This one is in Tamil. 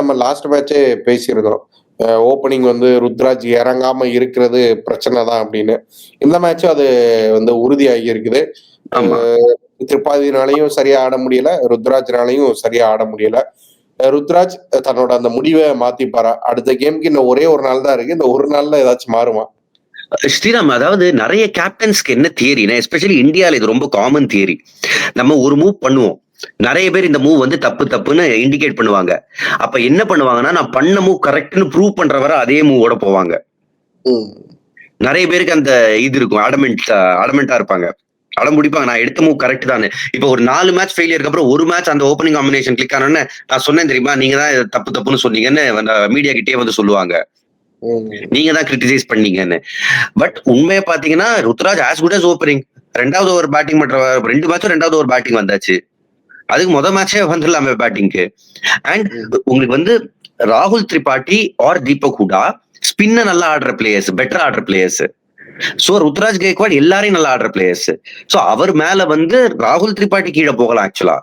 நம்ம லாஸ்ட் மேட்சே பேசியிருந்தோம். ஓப்பனிங் வந்து ருத்ராஜ் இறங்காம இருக்கிறது பிரச்சனை தான் அப்படின்னு. இந்த மேட்சும் அது வந்து உறுதியாகி இருக்குது. அ ஆமா. திரிபாதினாலயும் சரியா ஆட முடியல. ருத்ராஜ்னாலயும் சரியா ஆட முடியல. ருத்ராஜ் தன்னோட அந்த முடிவ மாத்திப்பாரா? அடுத்த கேம்க்கு இன்னும் ஒரே 1 நாள் தான் இருக்கு. இந்த 1 நாள்ல ஏதாச்சும் மாறுமா? ஸ்ரீராம், அதாவது நெறைய கேப்டன்ஸ்க்கு என்ன தியரினா, எஸ்பெஷலி இந்தியால இது ரொம்ப காமன் தியரி. நம்ம ஒரு மூவ் பண்ணுவோம். நெறைய பேர் இந்த மூவ் வந்து தப்பு தப்புன்னு இண்டிகேட் பண்ணுவாங்க. அப்ப என்ன பண்ணுவாங்கன்னா, நான் பண்ண மூவ் கரெக்ட்ன்னு ப்ரூவ் பண்ற வர அதே மூவோட போவாங்க. ம். நெறைய பேருக்கு அந்த இது இருக்கும். அடமென்ட்டா இருப்பாங்க. அடம் பிடிப்பாங்க. நான் எடுத்த மூவ் கரெக்ட் தான்னு. இப்ப ஒரு 4 மேட்ச் ஃபெயிலியருக்கு அப்புறம் 1 மேட்ச் அந்த ஓப்பனிங் காம்பினேஷன் கிளிக் ஆனோனே, நான் சொன்னேன் தெரியுமா? நீங்க தான் இத தப்பு தப்புன்னு சொன்னீங்கன்னு மீடியா கிட்டயே வந்து சொல்லுவாங்க. ம். நீங்க தான் கிரிட்டிசைஸ் பண்ணீங்கன்னு. பட் உண்மைய பார்த்தீங்கன்னா, Ruturaj as good as opening. 2வது ஓவர் பேட்டிங் பண்ற 2 மேட்சும் 2வது ஓவர் பேட்டிங் வந்தாச்சு. அதுக்கு மேட்சே வந்துடலாமே பேட்டிங்க்கு. அண்ட் ம். உங்களுக்கு வந்து ராகுல் திரிபாட்டி ஆர் தீபக் ஹூடா ஸ்பின்ன நல்லா ஆடுற பிளேயர்ஸ், பெட்டர் ஆடுற பிளேயர்ஸ். சோ ருத்ராஜ் கெய்க்வாட் எல்லாரையும் நல்லா ஆடுற பிளேயர்ஸ். சோ அவர் மேல வந்து ராகுல் திரிபாட்டி கீழ போகலாம் ஆக்சுவலா.